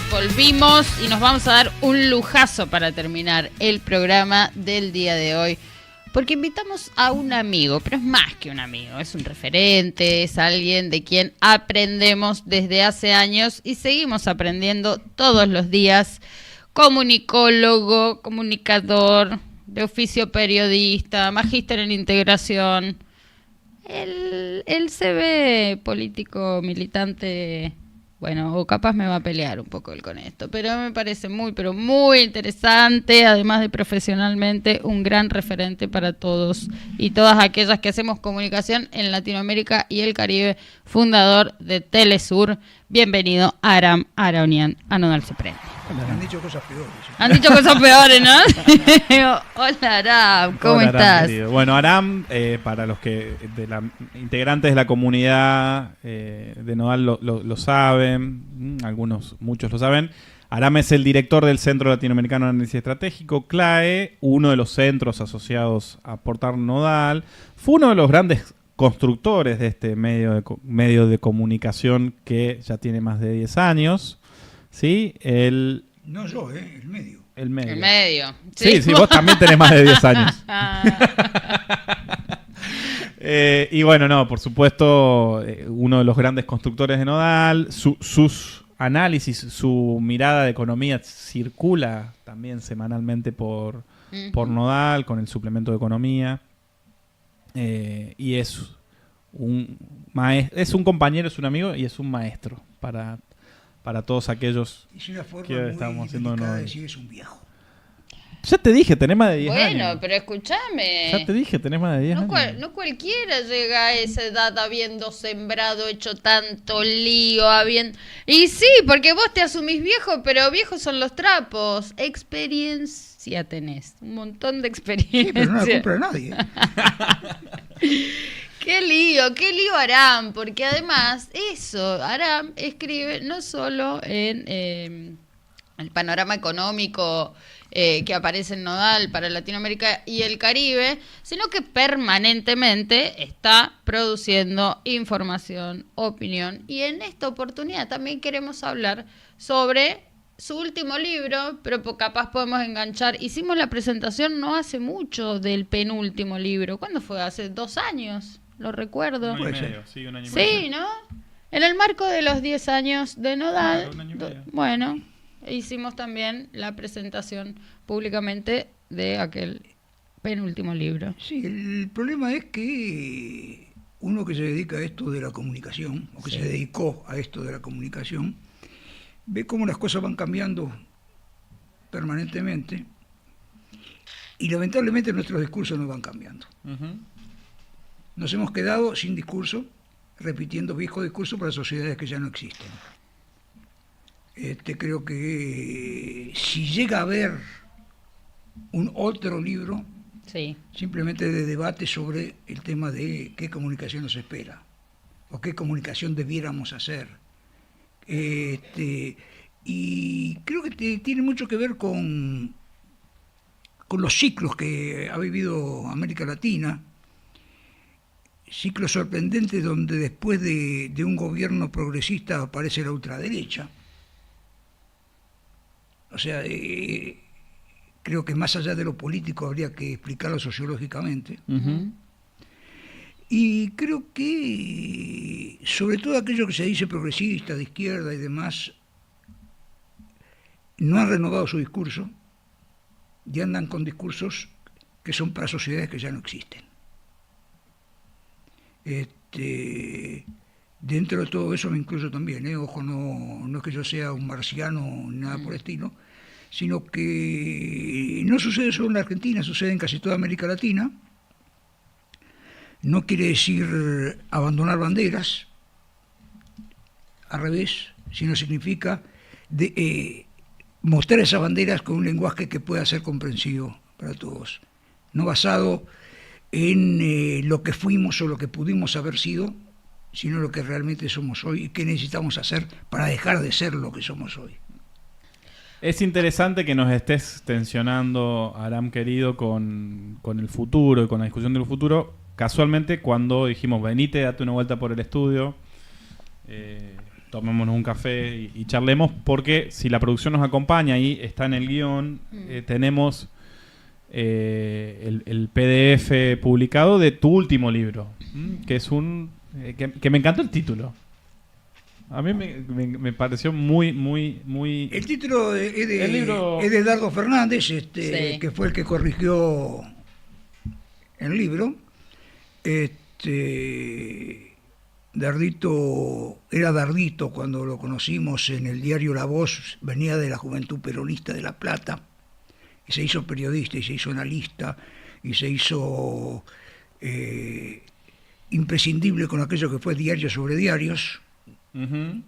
Volvimos y nos vamos a dar un lujazo para terminar el programa del día de hoy. Porque invitamos a un amigo, pero es más que un amigo, es un referente, es alguien de quien aprendemos desde hace años y seguimos aprendiendo todos los días. Comunicólogo, comunicador, de oficio periodista, magíster en integración. Él se ve político, militante. Bueno, o capaz me va a pelear un poco él con esto, pero me parece pero muy interesante, además de profesionalmente, un gran referente para todos y todas aquellas que hacemos comunicación en Latinoamérica y el Caribe, fundador de Telesur. Bienvenido, Aram Aaronian, a Nodal se prende. Han dicho cosas peores. Han dicho cosas peores, ¿no? Hola, Aram, ¿cómo estás? Querido. Bueno, Aram, para los que integrantes de la comunidad de Nodal lo saben, muchos lo saben. Aram es el director del Centro Latinoamericano de Análisis Estratégico, CLAE, uno de los centros asociados a Portal Nodal. Fue uno de los grandes constructores de este medio de comunicación que ya tiene más de 10 años. ¿Sí? No yo, el medio. El medio. Sí, vos también tenés más de 10 años. Y bueno, no, por supuesto, uno de los grandes constructores de Nodal, sus análisis, su mirada de economía circula también semanalmente por Nodal, con el suplemento de economía. Y es un compañero, es un amigo y es un maestro para todos aquellos que estamos haciendo Nodal. Es un viejo. Ya te dije, tenés más de 10 años. Bueno, pero escúchame. Ya te dije, tenés más de 10 años. No cualquiera llega a esa edad habiendo sembrado, hecho tanto lío, Y sí, porque vos te asumís viejo, pero viejos son los trapos. Experiencia tenés, un montón de experiencia. Sí, pero no la compra nadie. Qué lío Aram, porque además Aram escribe no solo en el panorama económico que aparece en Nodal para Latinoamérica y el Caribe, sino que permanentemente está produciendo información, opinión, y en esta oportunidad también queremos hablar sobre su último libro, pero capaz podemos enganchar. Hicimos la presentación no hace mucho del penúltimo libro. ¿Cuándo fue? ¿Hace 2 años? Lo recuerdo. Un año y medio, sí, un año y medio. Sí, ¿no? En el marco de los 10 años de Nodal. Bueno, hicimos también la presentación públicamente de aquel penúltimo libro. Sí, el problema es que uno que se dedica a esto de la comunicación, o que se dedicó a esto de la comunicación, ve cómo las cosas van cambiando permanentemente y lamentablemente nuestros discursos no van cambiando. Nos hemos quedado sin discurso, repitiendo viejos discursos para sociedades que ya no existen. Creo que si llega a haber un otro libro, simplemente de debate sobre el tema de qué comunicación nos espera o qué comunicación debiéramos hacer. Y creo que tiene mucho que ver con los ciclos que ha vivido América Latina, ciclos sorprendentes donde después de un gobierno progresista aparece la ultraderecha. O sea, creo que más allá de lo político habría que explicarlo sociológicamente. Y creo que, sobre todo aquello que se dice progresista, de izquierda y demás, no han renovado su discurso y andan con discursos que son para sociedades que ya no existen. Dentro de todo eso me incluyo también, ojo, no es que yo sea un marciano ni nada por el estilo, sino que no sucede solo en la Argentina, sucede en casi toda América Latina. No quiere decir abandonar banderas, al revés, sino significa mostrar esas banderas con un lenguaje que pueda ser comprensivo para todos, no basado en lo que fuimos o lo que pudimos haber sido, sino lo que realmente somos hoy y qué necesitamos hacer para dejar de ser lo que somos hoy. Es interesante que nos estés tensionando, Aram querido, con el futuro y con la discusión del futuro. Casualmente, cuando dijimos, venite, date una vuelta por el estudio, tomémonos un café y charlemos, porque si la producción nos acompaña y está en el guión, tenemos el PDF publicado de tu último libro, que es que me encantó el título. A mí me pareció muy... El título es el libro... es de Dardo Fernández, Sí. que fue el que corrigió el libro. Dardito era Dardito cuando lo conocimos en el diario La Voz, venía de la Juventud Peronista de La Plata, y se hizo periodista, y se hizo analista, y se hizo imprescindible con aquello que fue Diario sobre Diarios. Uh-huh.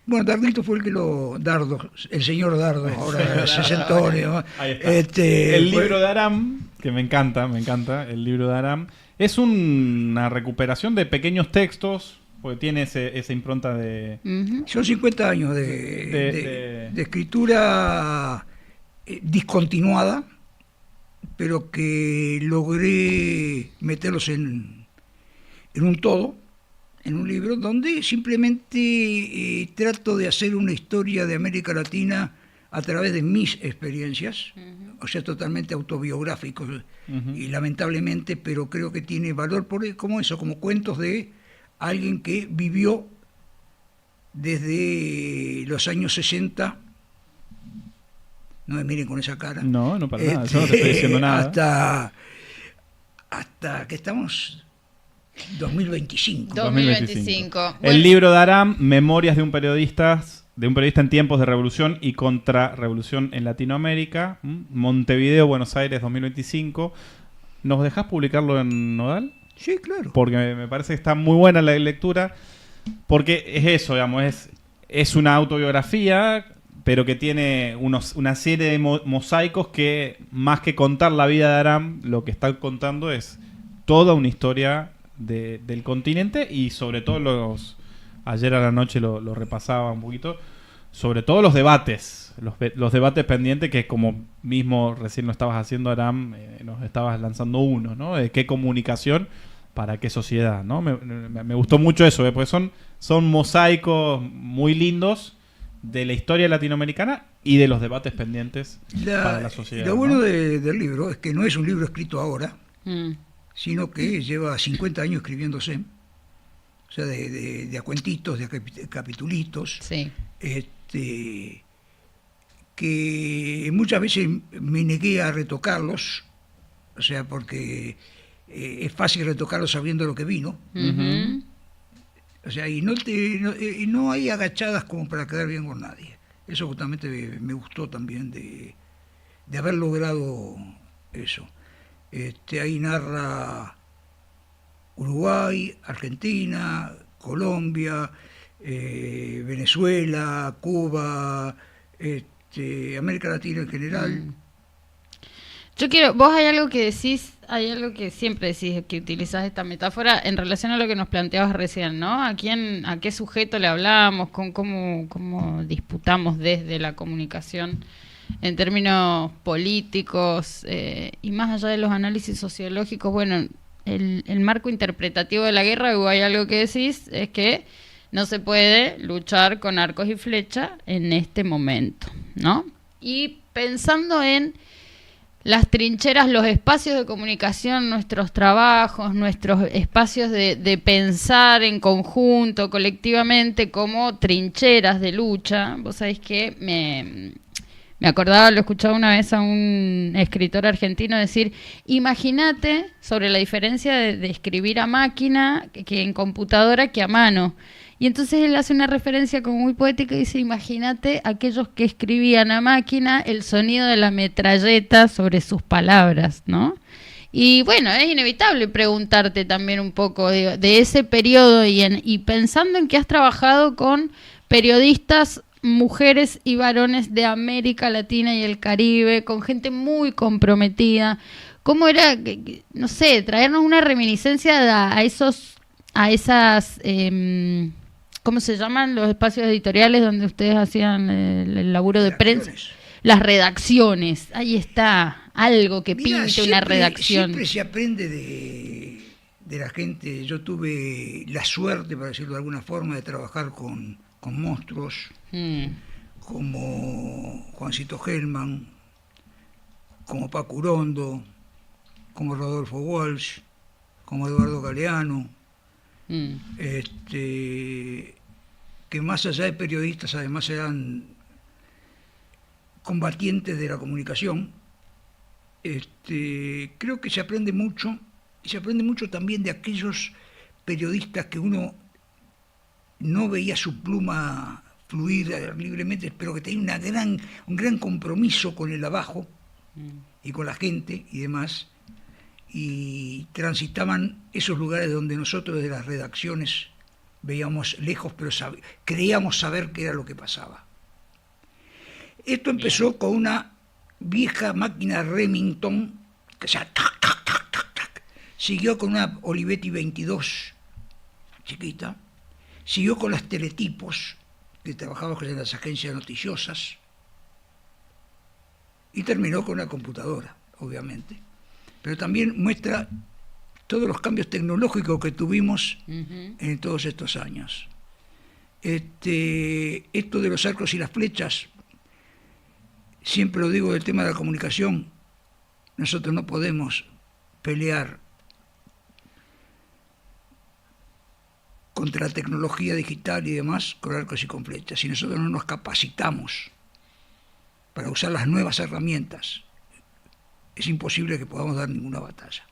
Bueno, Dardito fue el señor Dardo, ahora sesentón. Ahí está. El libro de Aram, que me encanta, el libro de Aram, es una recuperación de pequeños textos, porque tiene esa impronta de... Son 50 años de escritura discontinuada, pero que logré meterlos en un todo, en un libro donde simplemente trato de hacer una historia de América Latina a través de mis experiencias, o sea, totalmente autobiográficos, y lamentablemente, pero creo que tiene valor como cuentos de alguien que vivió desde los años 60, no me miren con esa cara. No para nada, yo no te estoy diciendo nada. Hasta que estamos... 2025. 2025. Bueno. El libro de Aram, Memorias de un periodista en tiempos de revolución y contrarrevolución en Latinoamérica, Montevideo, Buenos Aires, 2025. ¿Nos dejás publicarlo en Nodal? Sí, claro. Porque me parece que está muy buena la lectura, porque es eso, digamos, es una autobiografía, pero que tiene una serie de mosaicos que, más que contar la vida de Aram, lo que está contando es toda una historia del continente, y sobre todo ayer a la noche lo repasaba un poquito, sobre todo los debates pendientes, que como mismo recién lo estabas haciendo, Aram, nos estabas lanzando uno, ¿no? De qué comunicación para qué sociedad, ¿no? Me gustó mucho eso, porque son mosaicos muy lindos de la historia latinoamericana y de los debates pendientes para la sociedad. Lo bueno, ¿no?, del libro es que no es un libro escrito ahora, sino que lleva 50 años escribiéndose, o sea, de a cuentitos, de a capitulitos, sí. Que muchas veces me negué a retocarlos, o sea, porque es fácil retocarlos sabiendo lo que vino. Uh-huh. O sea, y no hay agachadas como para quedar bien con nadie. Eso justamente me gustó también de haber logrado eso. Ahí narra Uruguay, Argentina, Colombia, Venezuela, Cuba, América Latina en general. Vos hay algo que siempre decís, que utilizás esta metáfora en relación a lo que nos planteabas recién, ¿no? ¿A qué sujeto le hablamos? ¿Cómo disputamos desde la comunicación en términos políticos, y más allá de los análisis sociológicos? Bueno, el marco interpretativo de la guerra, o hay algo que decís, es que no se puede luchar con arcos y flechas en este momento, ¿no? Y pensando en las trincheras, los espacios de comunicación, nuestros trabajos, nuestros espacios de pensar en conjunto, colectivamente, como trincheras de lucha. Vos sabés que me acordaba, lo escuchaba una vez a un escritor argentino decir, imagínate sobre la diferencia de escribir a máquina que en computadora que a mano. Y entonces él hace una referencia como muy poética y dice, imagínate aquellos que escribían a máquina el sonido de la metralleta sobre sus palabras, ¿no? Y bueno, es inevitable preguntarte también un poco de ese periodo y pensando en que has trabajado con periodistas, mujeres y varones de América Latina y el Caribe, con gente muy comprometida. ¿Cómo era, no sé, traernos una reminiscencia a esas... ¿cómo se llaman los espacios editoriales donde ustedes hacían el laburo de prensa? Las redacciones. Ahí está, algo que pinte una redacción. Siempre se aprende de la gente. Yo tuve la suerte, para decirlo de alguna forma, de trabajar con monstruos como Juancito Hellman, como Paco Urondo, como Rodolfo Walsh, como Eduardo Galeano, que más allá de periodistas además eran combatientes de la comunicación. Creo que se aprende mucho, y se aprende mucho también de aquellos periodistas que uno no veía su pluma fluir libremente, pero que tenía un gran compromiso con el abajo y con la gente y demás, y transitaban esos lugares donde nosotros desde las redacciones veíamos lejos, pero creíamos saber qué era lo que pasaba. Esto empezó con una vieja máquina Remington, que sea tac, tac, tac, tac, tac. Siguió con una Olivetti 22, chiquita. Siguió con las teletipos, que trabajaba en las agencias noticiosas. Y terminó con una computadora, obviamente. Pero también muestra todos los cambios tecnológicos que tuvimos en todos estos años. Esto de los arcos y las flechas, siempre lo digo del tema de la comunicación, nosotros no podemos pelear contra la tecnología digital y demás con arcos y con flechas. Si nosotros no nos capacitamos para usar las nuevas herramientas, es imposible que podamos dar ninguna batalla.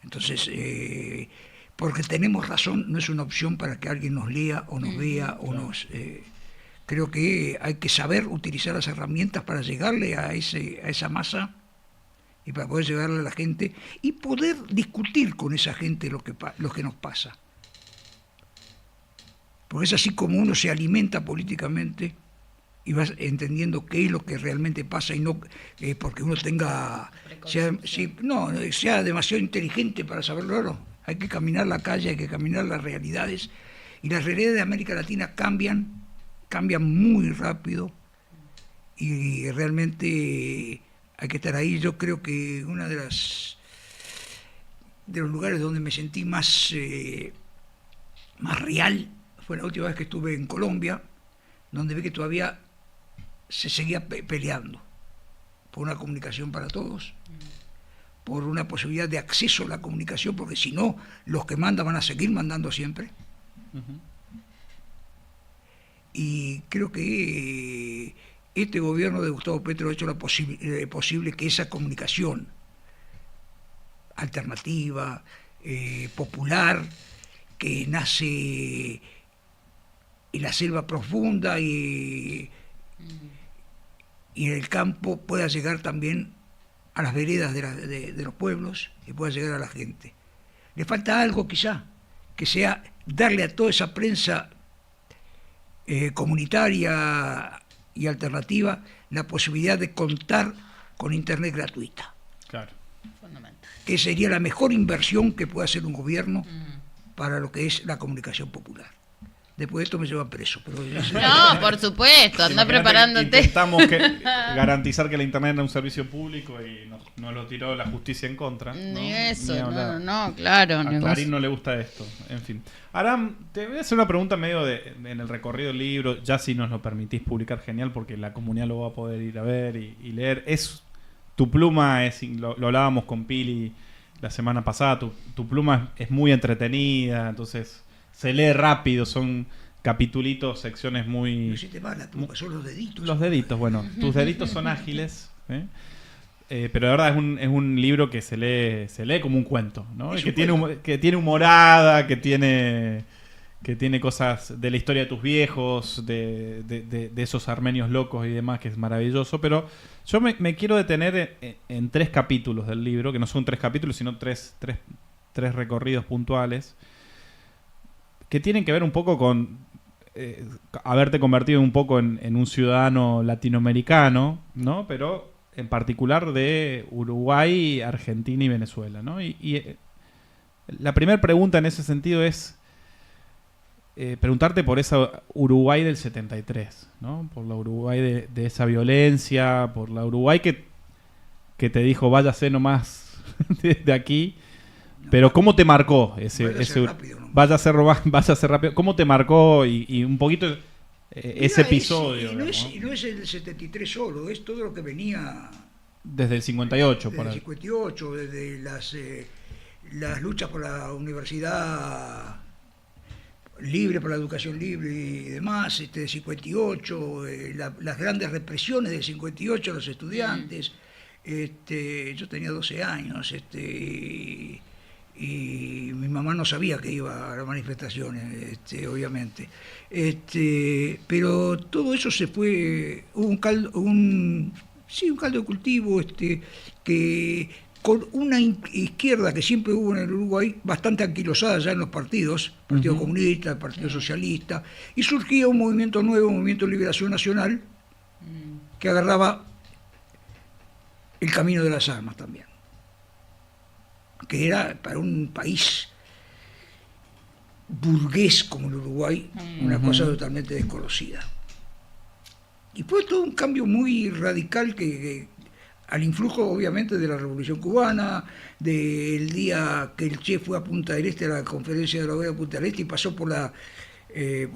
Entonces, porque tenemos razón, no es una opción para que alguien nos lea o nos vea o nos... creo que hay que saber utilizar las herramientas para llegarle a esa masa y para poder llegarle a la gente y poder discutir con esa gente lo que nos pasa. Porque es así como uno se alimenta políticamente y vas entendiendo qué es lo que realmente pasa y no porque uno sea demasiado inteligente para saberlo. No. Hay que caminar la calle, hay que caminar las realidades, y las realidades de América Latina cambian muy rápido y realmente hay que estar ahí. Yo creo que uno de los lugares donde me sentí más real fue la última vez que estuve en Colombia, donde vi que todavía se seguía peleando por una comunicación para todos, por una posibilidad de acceso a la comunicación, porque si no, los que mandan van a seguir mandando siempre. Y creo que este gobierno de Gustavo Petro ha hecho lo posible que esa comunicación alternativa, popular, que nace en la selva profunda y en el campo, pueda llegar también a las veredas de los pueblos y pueda llegar a la gente. Le falta algo quizá, que sea darle a toda esa prensa comunitaria y alternativa la posibilidad de contar con internet gratuita. Claro. Fundamental. Que sería la mejor inversión que puede hacer un gobierno para lo que es la comunicación popular. Después de esto me llevan preso. Pero no, por supuesto, anda preparándote. Intentamos garantizar que el internet era un servicio público y nos lo tiró la justicia en contra. Ni eso, no, claro. A Clarín no le gusta esto, en fin. Aram, te voy a hacer una pregunta medio en el recorrido del libro, ya si nos lo permitís publicar, genial, porque la comunidad lo va a poder ir a ver y leer. Tu pluma, lo hablábamos con Pili la semana pasada, tu pluma es muy entretenida, entonces... Se lee rápido, son capitulitos, secciones muy... No, si te va la pluma, son los deditos. Los deditos, bueno, tus deditos son ágiles, pero de verdad es un libro que se lee como un cuento, ¿no? Que tiene humorada, que tiene cosas de la historia de tus viejos, de esos armenios locos y demás, que es maravilloso, pero yo me quiero detener en 3 capítulos del libro, que no son 3 capítulos, sino tres recorridos puntuales, que tienen que ver un poco con haberte convertido un poco en un ciudadano latinoamericano, ¿no? Pero en particular de Uruguay, Argentina y Venezuela, ¿no? Y la primera pregunta en ese sentido es preguntarte por esa Uruguay del 73, ¿no? Por la Uruguay de esa violencia, por la Uruguay que te dijo váyase nomás de aquí. Pero ¿cómo te marcó ese rápido, ¿no? vaya a ser rápido? ¿Cómo te marcó y un poquito ese episodio? No es el 73 solo, es todo lo que venía Desde el 58, desde por el ahí. 58, desde las luchas por la universidad libre, por la educación libre y demás, del 58, las grandes represiones del 58 a los estudiantes. Yo tenía 12 años, y mi mamá no sabía que iba a las manifestaciones, obviamente. Pero todo eso se fue, hubo un caldo de cultivo, que con una izquierda que siempre hubo en el Uruguay, bastante anquilosada ya en los partidos, Partido Comunista, el Partido Socialista, y surgía un movimiento nuevo, un movimiento de liberación nacional, que agarraba el camino de las armas también, que era para un país burgués como el Uruguay una cosa totalmente desconocida. Y fue todo un cambio muy radical que al influjo obviamente de la Revolución Cubana, del día que el Che fue a Punta del Este, a la conferencia de la OEA de Punta del Este, y pasó por el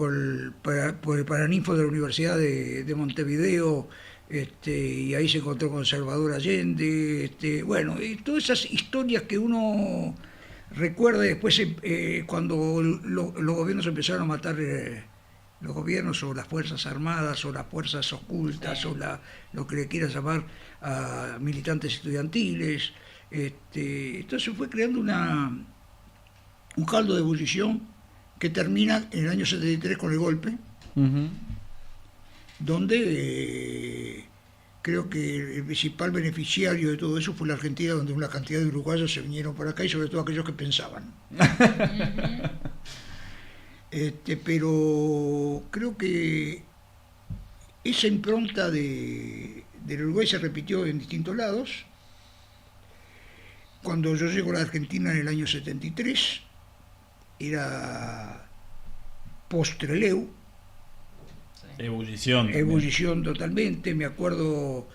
Paraninfo de la Universidad de Montevideo, y ahí se encontró con Salvador Allende, bueno, y todas esas historias que uno recuerda después, cuando los gobiernos empezaron a matar, los gobiernos o las fuerzas armadas o las fuerzas ocultas o lo que le quieras llamar, a militantes estudiantiles. Entonces fue creando un caldo de ebullición que termina en el año 73 con el golpe, donde creo que el principal beneficiario de todo eso fue la Argentina, donde una cantidad de uruguayos se vinieron para acá, y sobre todo aquellos que pensaban. Pero creo que esa impronta del Uruguay se repitió en distintos lados. Cuando yo llego a la Argentina en el año 73, era post-Trelew. Ebullición totalmente. Me acuerdo,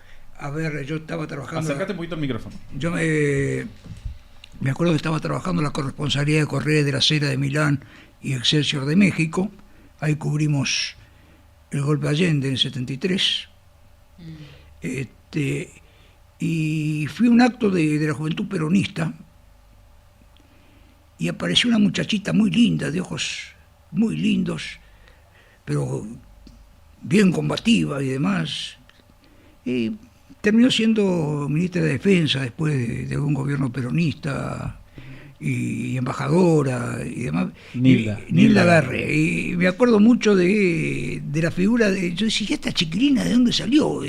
yo estaba trabajando... Acércate un poquito al micrófono. Yo me acuerdo que estaba trabajando en la corresponsalía de Correos de la Sera de Milán y Excelsior de México. Ahí cubrimos el golpe de Allende en el 73. Y fui a un acto de la Juventud Peronista, y apareció una muchachita muy linda, de ojos muy lindos, pero bien combativa y demás. Y terminó siendo ministra de Defensa después de un gobierno peronista, y embajadora y demás. Nilda Garre. Y me acuerdo mucho de la figura de... Yo decía, ¿esta chiquilina de dónde salió?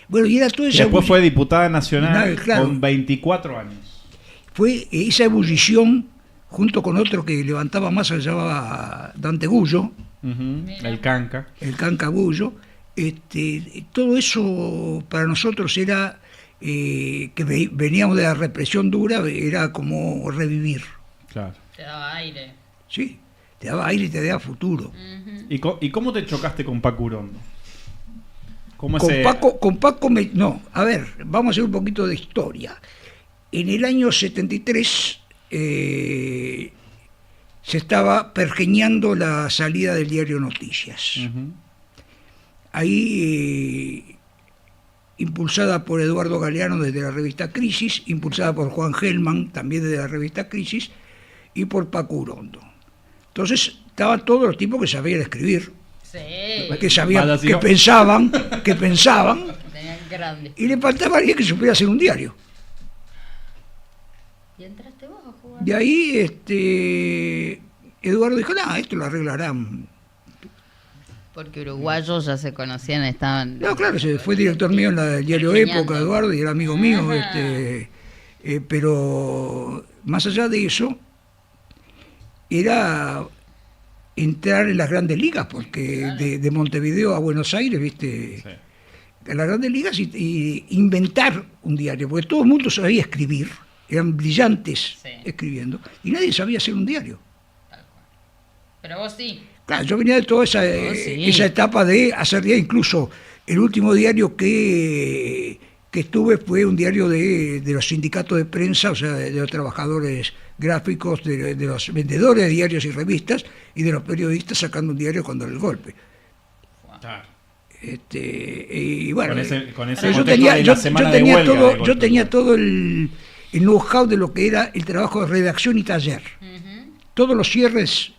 Bueno, y era toda esa... Después fue diputada nacional, claro, con 24 años. Fue esa ebullición, junto con otro que levantaba más, se llamaba Dante Gullo. El Canca. El Canca Gullo. Todo eso para nosotros era... que veníamos de la represión dura, era como revivir. Claro. Te daba aire. Sí, te daba aire y te daba futuro. ¿Y cómo te chocaste con Paco Urondo? Con Paco no, a ver, vamos a hacer un poquito de historia. En el año 73 se estaba pergeñando la salida del diario Noticias. Ahí... impulsada por Eduardo Galeano desde la revista Crisis, impulsada por Juan Gelman, también desde la revista Crisis, y por Paco Urondo. Entonces, estaban todos los tipos que sabían escribir, que sabían, que pensaban, y le faltaba alguien que supiera hacer un diario. ¿Y entraste vos a jugar? De ahí, Eduardo dijo, esto lo arreglarán. Porque uruguayos ya se conocían, estaban... No, claro, fue director mío en el diario Época, Eduardo, y era amigo mío, pero más allá de eso, era entrar en las grandes ligas, porque claro, de Montevideo a Buenos Aires, ¿viste? Sí. En las grandes ligas, y inventar un diario, porque todo el mundo sabía escribir, eran brillantes escribiendo, y nadie sabía hacer un diario. Tal cual. Pero vos sí. Claro, yo venía de toda esa etapa de hacer ya incluso el último diario que que estuve fue un diario de los sindicatos de prensa, o sea, de los trabajadores gráficos, de los vendedores de diarios y revistas y de los periodistas sacando un diario cuando era el golpe. Claro. Y bueno, con ese yo contexto tenía, de yo, la semana yo de tenía huelga todo, de golpe. yo tenía todo el know-how de lo que era el trabajo de redacción y taller. Todos los cierres,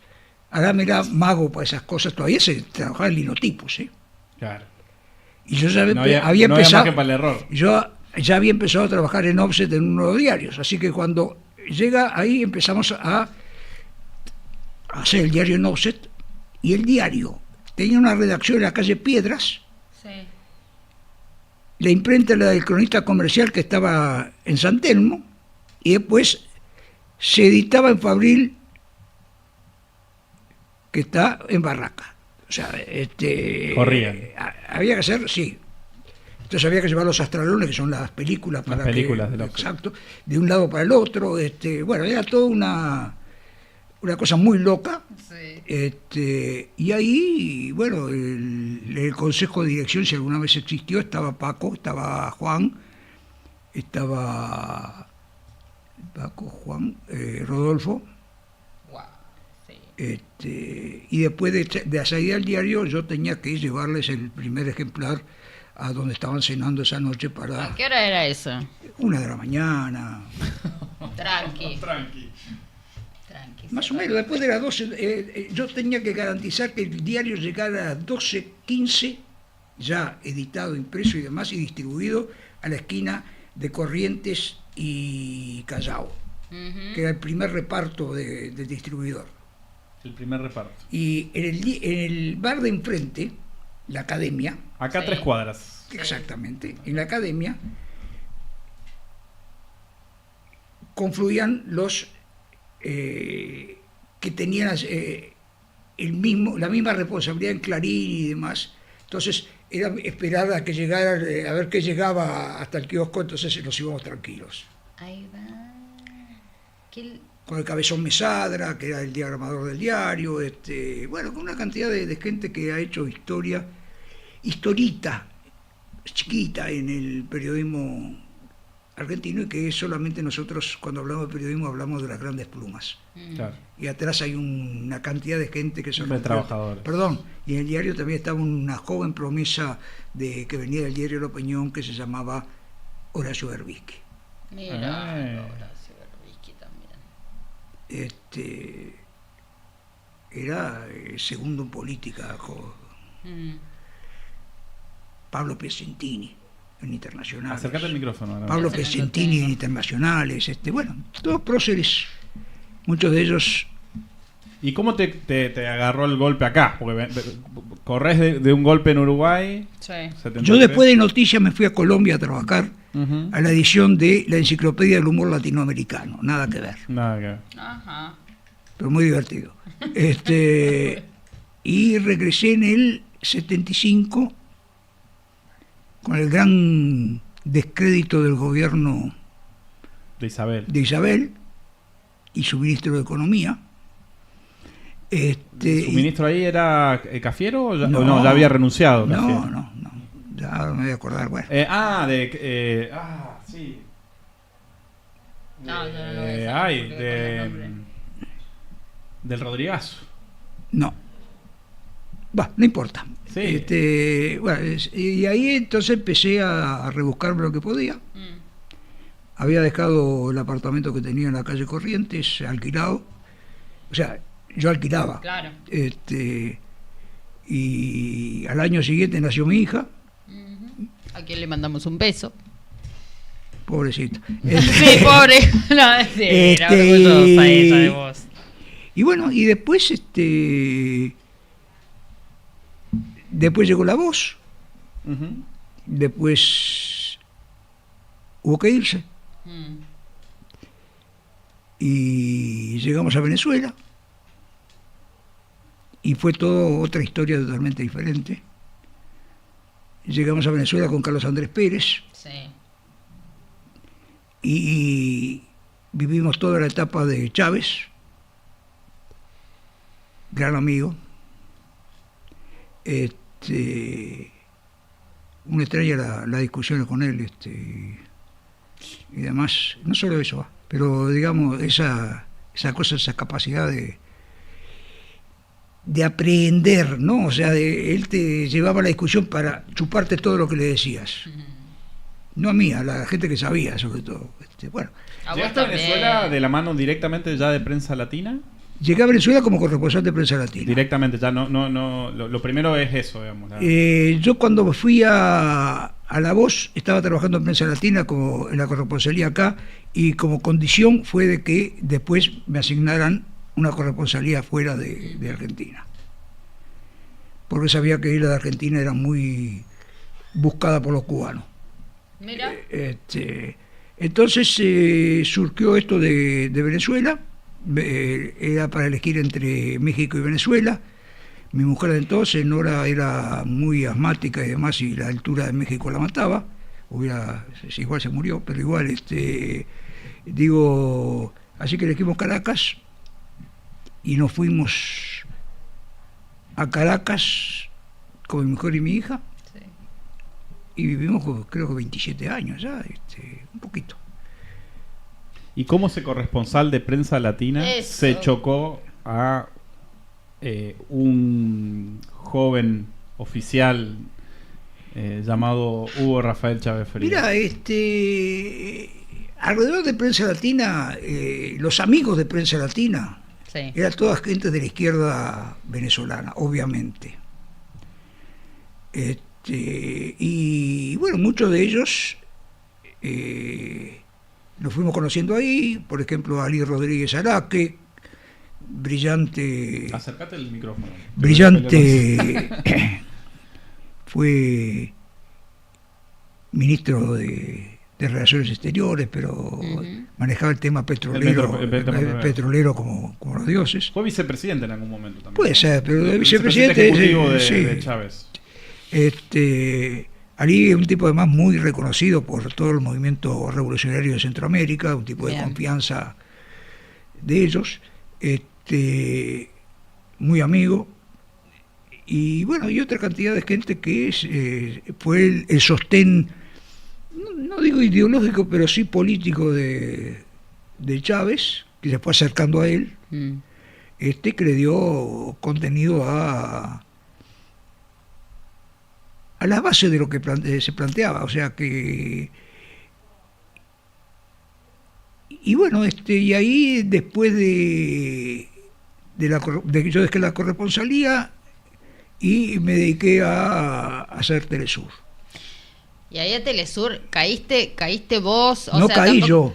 Aram era mago para esas cosas, todavía se trabajaba en linotipos, ¿eh? Claro. Y yo ya No había había empezado, margen para el error. yo ya había empezado a trabajar en offset en uno de los diarios, así que cuando llega ahí empezamos a hacer el diario en offset, y el diario tenía una redacción en la calle Piedras, Sí. la imprenta era del cronista comercial que estaba en San Telmo, y después se editaba en Fabril, que está en Barraca. O sea, Corrían. había que hacer, sí. Entonces había que llevar los astralones, que son las películas para Las películas que, del offset. exacto, de un lado para el otro. Bueno, era toda una cosa muy loca. Sí. Y ahí, bueno, el consejo de dirección, si alguna vez existió, estaba Paco, estaba Juan, estaba Paco, Juan, Rodolfo. Wow. Sí. Y después de la salida del diario, yo tenía que llevarles el primer ejemplar a donde estaban cenando esa noche para ¿A qué hora era eso? 1 de la mañana. Tranqui. Tranqui. Tranqui. Más o menos, después de las 12, yo tenía que garantizar que el diario llegara a 12:15, ya editado, impreso y demás, y distribuido a la esquina de Corrientes y Callao, que era el primer reparto del distribuidor. El primer reparto. Y en el bar de enfrente, la academia, Acá Sí. 3 cuadras. exactamente, en la academia confluían los que tenían la misma responsabilidad en Clarín y demás. Entonces era esperar a que llegara, a ver qué llegaba hasta el kiosco, entonces nos íbamos tranquilos. Ahí va. ¿Qué? Con el Cabezón Mesadra, que era el diagramador del diario, bueno, con una cantidad de gente que ha hecho historita, chiquita en el periodismo argentino, y que solamente nosotros cuando hablamos de periodismo hablamos de las grandes plumas. Claro. Y atrás hay una cantidad de gente que son De trabajadores. Perdón, y en el diario también estaba una joven promesa que venía del diario La Opinión, que se llamaba Horacio Berbisky. Mira, Ay. Horacio Berbisky también. Era segundo en política, Pablo Piacentini en Internacionales. Acércate al micrófono. ¿No? Pablo Ese no lo Piacentini tengo. en Internacionales, bueno, todos próceres, muchos de ellos. ¿Y cómo te agarró el golpe acá? Porque corres de un golpe en Uruguay. Sí. 73. Yo después de Noticias me fui a Colombia a trabajar Ujú. a la edición de la Enciclopedia del Humor Latinoamericano, nada que ver, Nada que ver. Ajá. pero muy divertido. Y regresé en el 75 con el gran descrédito del gobierno De Isabel. de Isabel y su ministro de Economía. ¿Su ministro ahí era Cafiero o No. o no, ya había renunciado? Cafiero? No, ya me voy a acordar, bueno. Sí. No, yo no lo voy a saber Ay, porque con el nombre. del Rodrigazo. No. Va, no importa. Sí. Bueno, y ahí entonces empecé a rebuscarme lo que podía. Mm. Había dejado el apartamento que tenía en la calle Corrientes alquilado. O sea, yo alquilaba. Claro. Y al año siguiente nació mi hija, A quien le mandamos un beso. pobrecita. Sí, pobre. No, sí, era orgullosa ella de vos. Y bueno, y después después llegó La Voz, Ujú. después hubo que irse Mm. y llegamos a Venezuela y fue todo otra historia totalmente diferente. Llegamos a Venezuela con Carlos Andrés Pérez Sí. y vivimos toda la etapa de Chávez, gran amigo. una extraña la discusión con él, y además, no solo eso, pero digamos, esa cosa, esa capacidad de aprender, ¿no? O sea, él te llevaba la discusión para chuparte todo lo que le decías. No a mí, a la gente que sabía, sobre todo. Bueno. ¿Llegaste a Venezuela de la mano directamente ya de Prensa Latina? Llegué a Venezuela como corresponsal de Prensa Latina. Directamente, ya no, lo primero es eso, digamos. Yo cuando fui a La Voz, estaba trabajando en Prensa Latina como en la corresponsalía acá, y como condición fue de que después me asignaran una corresponsalía fuera de Argentina. Porque sabía que ir a Argentina era muy buscada por los cubanos. Mira. Entonces surgió esto de Venezuela. Era para elegir entre México y Venezuela. Mi mujer de entonces, Nora, era muy asmática y demás, y la altura de México la mataba. Igual se murió, pero igual, así que elegimos Caracas y nos fuimos a Caracas con mi mujer y mi hija. Sí. Y vivimos, creo que 27 años ya, un poquito. ¿Y cómo ese corresponsal de Prensa Latina se chocó a un joven oficial llamado Hugo Rafael Chávez Frías? Mira, alrededor de Prensa Latina, los amigos de Prensa Latina, sí, eran todas gente de la izquierda venezolana, obviamente. Y bueno, muchos de ellos nos fuimos conociendo ahí, por ejemplo, Ali Rodríguez Araque, brillante. Acércate el micrófono. Brillante. Fue ministro de Relaciones Exteriores, pero manejaba el tema petrolero, petrolero como los dioses. Fue vicepresidente en algún momento también. Puede ser, pero de vicepresidente ejecutivo de sí. Chávez. Ali es un tipo además muy reconocido por todo el movimiento revolucionario de Centroamérica, un tipo de confianza de ellos, muy amigo, y bueno, y otra cantidad de gente que fue el sostén, no digo ideológico, pero sí político de Chávez, que se fue acercando a él, que le dio contenido a la base de lo que se planteaba, o sea que. Y bueno, y ahí después de yo dejé la corresponsalía y me dediqué a hacer Telesur. Y ahí a Telesur, ¿caíste vos? No caí yo.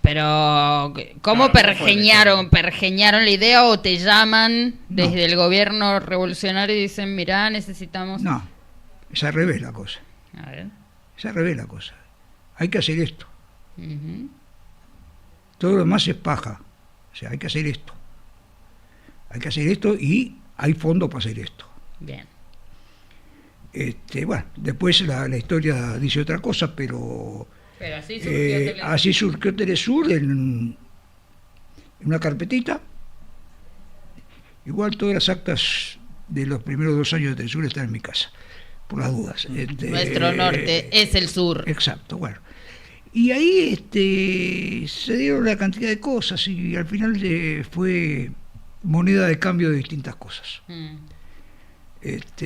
Pero, ¿cómo pergeñaron la idea o te llaman desde el gobierno revolucionario y dicen, mirá, necesitamos...? No, es al revés la cosa. A ver. Es al revés la cosa. Hay que hacer esto. Todo lo demás es paja. O sea, hay que hacer esto. Hay que hacer esto y hay fondos para hacer esto. Bien. Bueno, después la historia dice otra cosa, pero así surgió Telesur en una carpetita. Igual todas las actas de los primeros 2 años de Telesur están en mi casa, por las dudas. Nuestro norte es el sur. Exacto, bueno. Y ahí se dieron una cantidad de cosas y al final fue moneda de cambio de distintas cosas.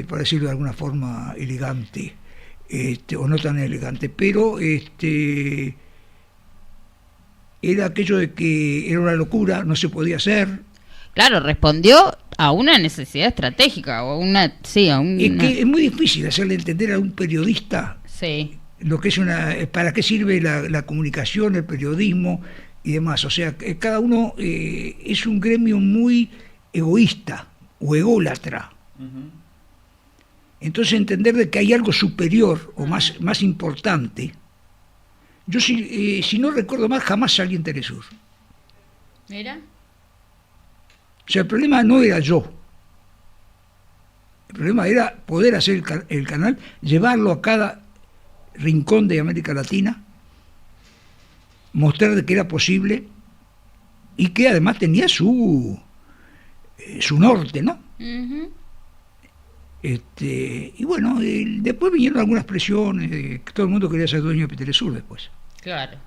Para decirlo de alguna forma elegante. O no tan elegante, pero era aquello de que era una locura, no se podía hacer. Claro, respondió a una necesidad estratégica, o Es que es muy difícil hacerle entender a un periodista lo que es para qué sirve la comunicación, el periodismo y demás. O sea, cada uno es un gremio muy egoísta o ególatra. Entonces entender de que hay algo superior o más importante. Yo si no recuerdo mal, jamás salí en Telesur. Mira. O sea, el problema no era yo. El problema era poder hacer el canal, llevarlo a cada rincón de América Latina, mostrar de que era posible y que además tenía su norte, ¿no? Y bueno, después vinieron algunas presiones, que todo el mundo quería ser dueño de Telesur después. Claro.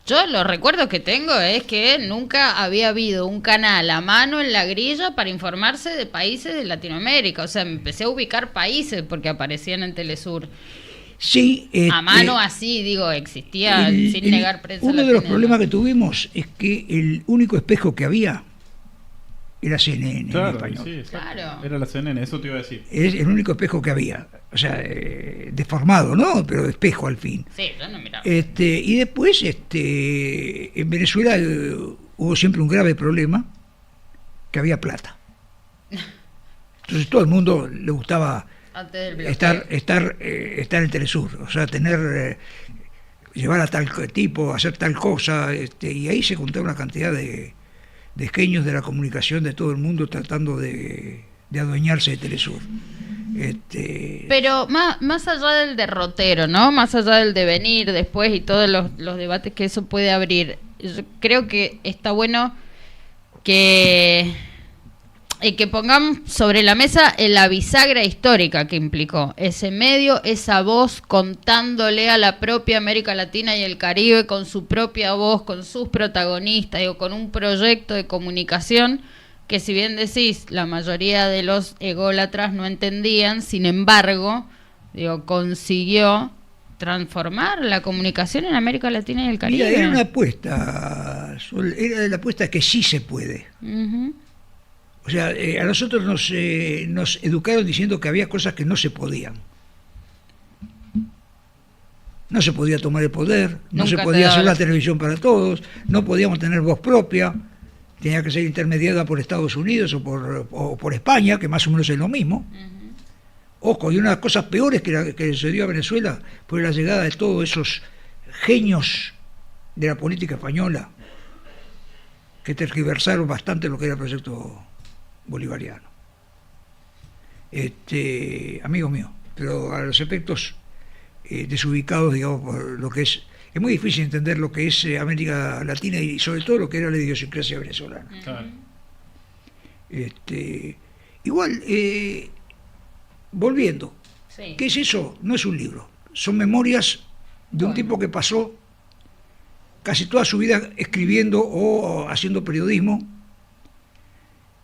Yo los recuerdos que tengo es que nunca había habido un canal a mano en la grilla para informarse de países de Latinoamérica. O sea, me empecé a ubicar países porque aparecían en Telesur. Sí, A mano así, digo, existía sin negar prensa. Uno de los problemas que tuvimos es que el único espejo que había era CNN, claro, en español. Sí, claro. Era la CNN, eso te iba a decir. Es el único espejo que había. O sea, deformado, ¿no? Pero espejo al fin. Sí, yo no miraba. Y después, en Venezuela hubo siempre un grave problema, que había plata. Entonces todo el mundo le gustaba estar en Telesur, o sea, llevar a tal tipo, hacer tal cosa, y ahí se juntaba una cantidad de genios de la comunicación de todo el mundo tratando de adueñarse de Telesur. Pero más allá del derrotero, ¿no? Más allá del devenir después y todos los debates que eso puede abrir, yo creo que está bueno que pongamos sobre la mesa la bisagra histórica que implicó ese medio, esa voz contándole a la propia América Latina y el Caribe con su propia voz, con sus protagonistas, digo, con un proyecto de comunicación que, si bien decís, la mayoría de los ególatras no entendían, sin embargo, digo, consiguió transformar la comunicación en América Latina y el Caribe. Mira, era una apuesta, era la apuesta que sí se puede. Uh-huh. O sea, a nosotros nos educaron diciendo que había cosas que no se podían. No se podía tomar el poder, no se podía hacer la televisión para todos, no podíamos tener voz propia, tenía que ser intermediada por Estados Unidos o por España, que más o menos es lo mismo. Uh-huh. Ojo, y una de las cosas peores que se dio a Venezuela fue la llegada de todos esos genios de la política española que tergiversaron bastante lo que era el proyecto bolivariano. Amigo mío, pero a los efectos desubicados, digamos, por lo que es muy difícil entender lo que es América Latina y sobre todo lo que era la idiosincrasia venezolana. Claro. Igual, volviendo, sí. ¿Qué es eso? No es un libro, son memorias de un tipo que pasó casi toda su vida escribiendo o haciendo periodismo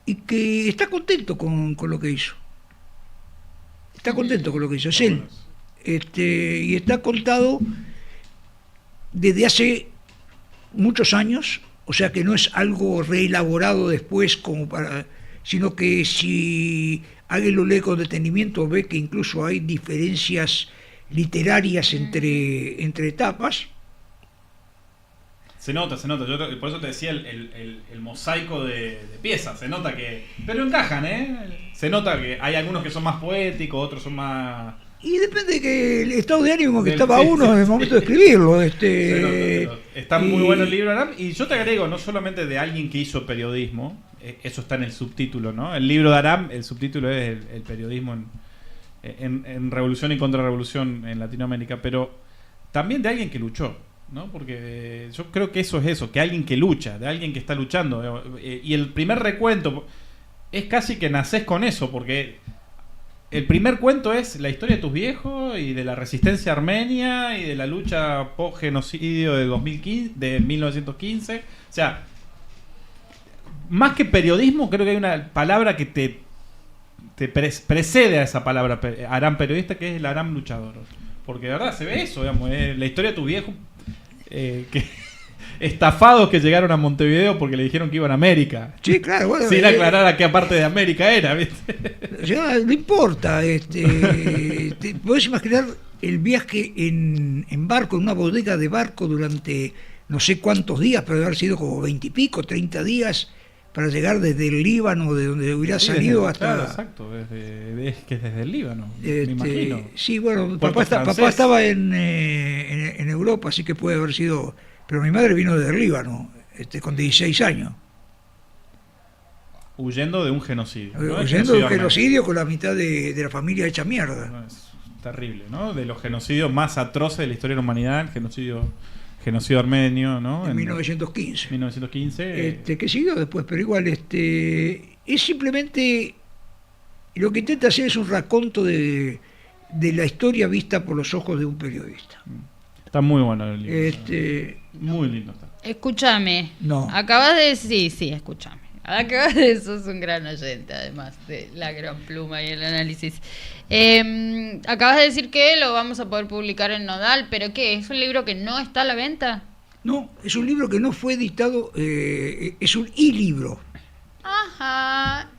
y que está contento con lo que hizo. Está contento con lo que hizo, es él. Y está contado desde hace muchos años, o sea que no es algo reelaborado después sino que si alguien lo lee con detenimiento ve que incluso hay diferencias literarias entre etapas. Se nota. Yo por eso te decía el mosaico de piezas. Se nota que... Pero encajan, ¿eh? Se nota que hay algunos que son más poéticos, otros son más... Y depende del estado de ánimo que estaba uno en el momento de escribirlo. Está muy bueno el libro, Aram. Y yo te agrego, no solamente de alguien que hizo periodismo, eso está en el subtítulo, ¿no? El libro de Aram, el subtítulo es el periodismo en revolución y contrarrevolución en Latinoamérica, pero también de alguien que luchó, ¿no? Porque yo creo que eso es eso, que alguien que lucha, de alguien que está luchando. Y el primer recuento es casi que nacés con eso, porque el primer cuento es la historia de tus viejos y de la resistencia armenia y de la lucha post-genocidio de 1915. O sea, más que periodismo, creo que hay una palabra que te precede a esa palabra, Aram periodista, que es el Aram luchador. Porque de verdad se ve eso, digamos, la historia de tu viejo, estafados que llegaron a Montevideo porque le dijeron que iban a América. Sí, claro. Bueno, sin aclarar a qué parte de América era, ¿viste? No importa. Te podés imaginar el viaje en barco, en una bodega de barco durante no sé cuántos días, pero debe haber sido como 20 y pico, 30 días, para llegar desde el Líbano, de donde hubiera salido hasta... Claro, exacto, desde el Líbano, me imagino. Sí, bueno, papá estaba en Europa, así que puede haber sido... Pero mi madre vino desde el Líbano, con 16 años. Huyendo de un genocidio. ¿no? Huyendo de un genocidio con la mitad de la familia hecha mierda. No, es terrible, ¿no? De los genocidios más atroces de la historia de la humanidad, el genocidio armenio, ¿no? En 1915. 1915. Que siguió después, pero igual, es simplemente Y lo que intenta hacer es un raconto de la historia vista por los ojos de un periodista. Está muy bueno el libro. Muy lindo está. Escúchame. No. Acabas de decir, sí, escúchame. Acabas de decir, sos un gran oyente, además de la gran pluma y el análisis. Acabas de decir que lo vamos a poder publicar en Nodal, pero ¿qué? ¿Es un libro que no está a la venta? No, es un libro que no fue editado, es un e-libro. Ajá.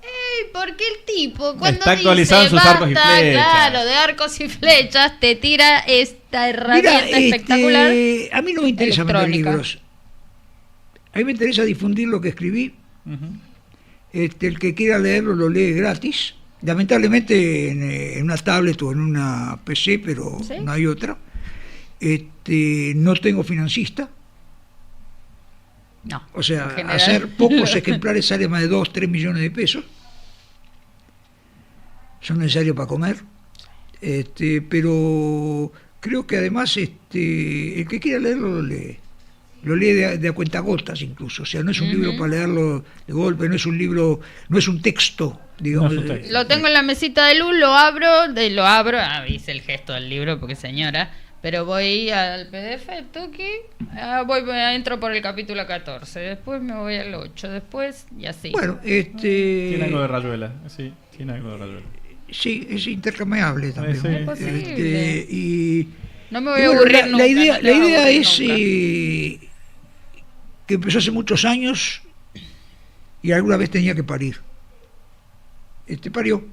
Porque el tipo cuando está actualizado en sus arcos y flechas. Claro, de arcos y flechas, te tira esta herramienta Mira, espectacular. A mí no me interesa vender electrónica. libros. A mí me interesa difundir lo que escribí. El que quiera leerlo lo lee gratis. Lamentablemente en una tablet o en una PC, pero ¿Sí? no hay otra. No tengo financista. No. O sea, en general. hacer pocos ejemplares sale más de 2-3 millones de pesos. Son necesarios para comer. Pero creo que además el que quiera leerlo lo lee. Lo lee de a cuentagotas incluso. O sea, no es un libro para leerlo de golpe, no es un libro, no es un texto, digamos. No es un texto. Lo tengo en la mesita de luz, lo abro, hice el gesto del libro porque señora, pero voy al PDF, toque, entro por el capítulo 14, después me voy al 8, después y así. Bueno, Tiene algo de rayuela, sí, tiene algo de rayuela. sí, es intercambiable también. Sí. Es posible. Y No me voy y a bueno, aburrir la nunca. idea, no te la vas a idea aburrir es nunca. que empezó hace muchos años y alguna vez tenía que parir. Parió,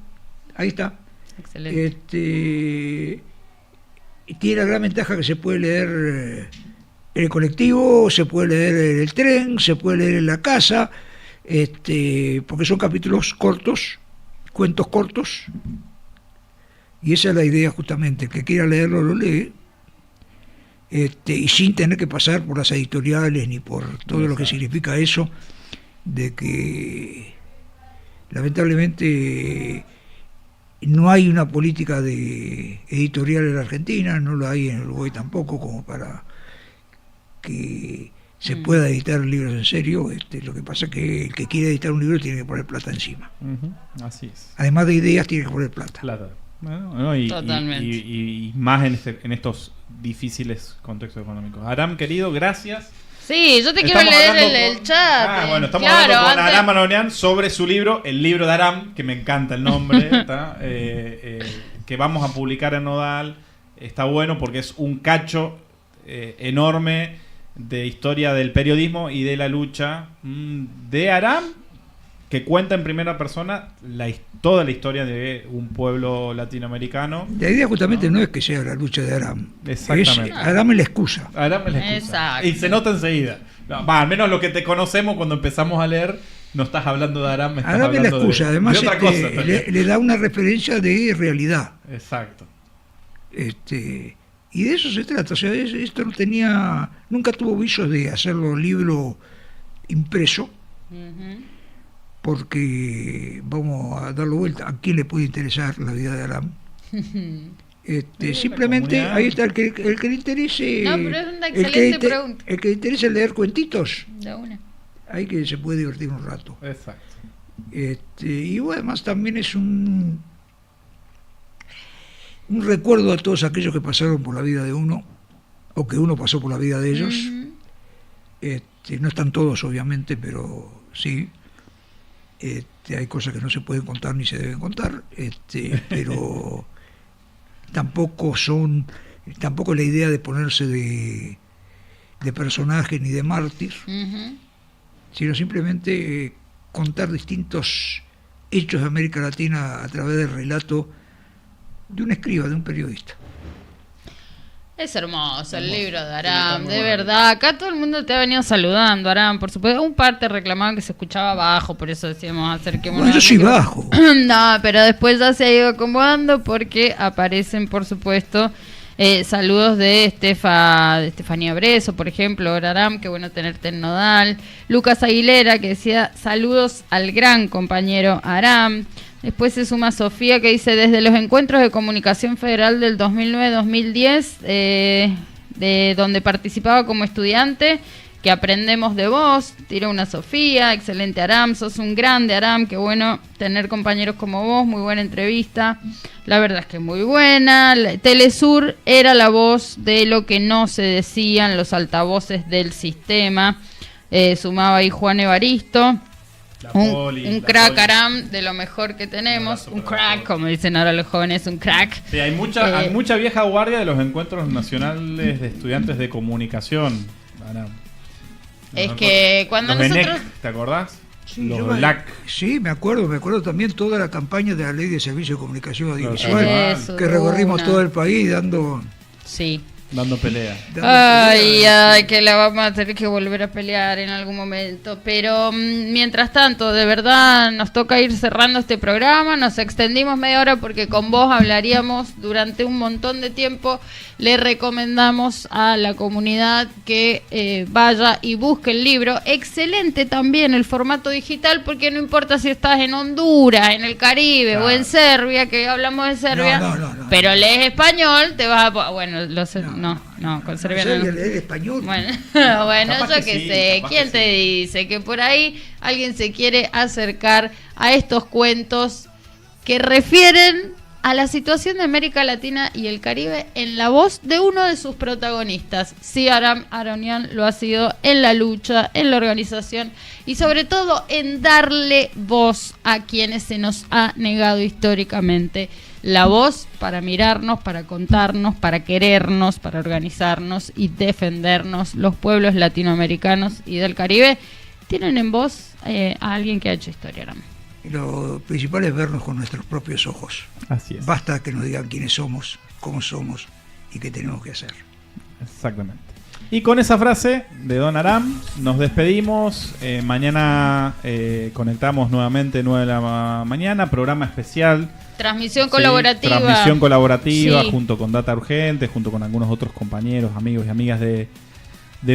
ahí está. Excelente. Tiene la gran ventaja que se puede leer en el colectivo, se puede leer en el tren, se puede leer en la casa, porque son capítulos cortos, cuentos cortos, y esa es la idea justamente. El que quiera leerlo lo lee, y sin tener que pasar por las editoriales ni por todo lo que significa eso, de que lamentablemente no hay una política de editorial en la Argentina, no lo hay en Uruguay tampoco, como para que se pueda editar libros en serio. Lo que pasa es que el que quiere editar un libro tiene que poner plata encima. Así es. Además de ideas, tiene que poner plata. Plata. Bueno, ¿no? Totalmente. Y más en estos difíciles contextos económicos. Aram, querido, gracias. Sí, yo te quiero Estamos leer hablando el chat. Bueno, estamos Claro, hablando con antes- Aram Aronian sobre su libro, el libro de Aram, que me encanta el nombre, ¿tá? Que vamos a publicar en Nodal. Está bueno porque es un cacho enorme de historia del periodismo y de la lucha de Aram, que cuenta en primera persona toda la historia de un pueblo latinoamericano. La idea justamente no es que sea la lucha de Aram. Exactamente. Aram es la excusa. Aram es la excusa. Exacto. Y se nota enseguida. No, al menos lo que te conocemos cuando empezamos a leer, no estás hablando de Aram, estás Aram es la hablando excusa. Además, de otra cosa. también. le da una referencia de realidad. Exacto. Y de eso se trata. O sea, esto nunca tuvo visos de hacerlo libro impreso, porque vamos a darlo vuelta. ¿A quién le puede interesar la vida de Aram? Simplemente comunidad. ahí está el que le interese. No, pero es una excelente pregunta. El que le interese leer cuentitos, De una. ahí que se puede divertir un rato. Exacto. Y bueno, además también es un recuerdo a todos aquellos que pasaron por la vida de uno, o que uno pasó por la vida de ellos. No están todos, obviamente, pero sí. Hay cosas que no se pueden contar ni se deben contar, pero tampoco la idea de ponerse de personaje ni de mártir, sino simplemente contar distintos hechos de América Latina a través del relato de un escriba, de un periodista. Es hermoso el Hermoso. libro de Sí, Aram, está muy de bueno. verdad. Acá todo el mundo te ha venido saludando, Aram, por supuesto. Un par te reclamaban que se escuchaba bajo, por eso decíamos acerquémonos. Bueno, yo soy bajo. No, pero después ya se ha ido acomodando porque aparecen, por supuesto, saludos de Estefanía Breso, por ejemplo, Aram, qué bueno tenerte en Nodal. Lucas Aguilera, que decía saludos al gran compañero Aram. Después se suma Sofía, que dice desde los encuentros de comunicación federal del 2009-2010, de donde participaba como estudiante, que aprendemos de vos. Tira una Sofía, excelente Aram, sos un grande Aram, qué bueno tener compañeros como vos, muy buena entrevista, la verdad es que muy buena. Telesur era la voz de lo que no se decían los altavoces del sistema, sumaba ahí Juan Evaristo. Un crack Aram, de lo mejor que tenemos, un crack, como dicen ahora los jóvenes, un crack. Sí, hay mucha vieja guardia de los encuentros nacionales de estudiantes de comunicación. Aram. Es que cuando los nosotros... ENEC, ¿te acordás? Sí, Los LAC. Sí, me acuerdo también toda la campaña de la Ley de Servicio de Comunicación Audiovisual, Eso, que recorrimos una. todo el país dando pelea. Ay, que la vamos a tener que volver a pelear en algún momento. Pero mientras tanto, de verdad, nos toca ir cerrando este programa. Nos extendimos media hora porque con vos hablaríamos durante un montón de tiempo. Le recomendamos a la comunidad que vaya y busque el libro. Excelente también el formato digital, porque no importa si estás en Honduras, en el Caribe, claro, o en Serbia, que hablamos de Serbia, no, pero lees español, te vas a... Bueno, con Serbia no. Leer español. Bueno, yo qué sé, ¿quién te dice que por ahí alguien se quiere acercar a estos cuentos que refieren a la situación de América Latina y el Caribe en la voz de uno de sus protagonistas? Sí, Aram Aronian lo ha sido en la lucha, en la organización y sobre todo en darle voz a quienes se nos ha negado históricamente la voz, para mirarnos, para contarnos, para querernos, para organizarnos y defendernos. Los pueblos latinoamericanos y del Caribe tienen en voz a alguien que ha hecho historia, Aram. Lo principal es vernos con nuestros propios ojos. Así es. Basta que nos digan quiénes somos, cómo somos y qué tenemos que hacer. Exactamente. Y con esa frase de Don Aram nos despedimos. Mañana conectamos nuevamente 9 de la mañana, programa especial. Transmisión colaborativa. Transmisión colaborativa, sí, junto con Data Urgente, junto con algunos otros compañeros, amigos y amigas de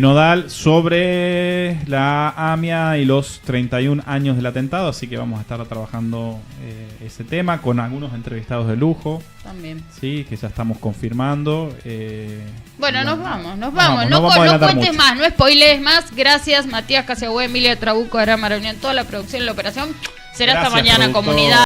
Nodal, sobre la AMIA y los 31 años del atentado. Así que vamos a estar trabajando ese tema con algunos entrevistados de lujo. También. Sí, que ya estamos confirmando. Bueno, nos vamos. No cuentes más, no spoilees más. Gracias, Matías Casiagüe, Emilia Trabuco, Aram Aronian, toda la producción y la operación. Será hasta mañana, comunidad.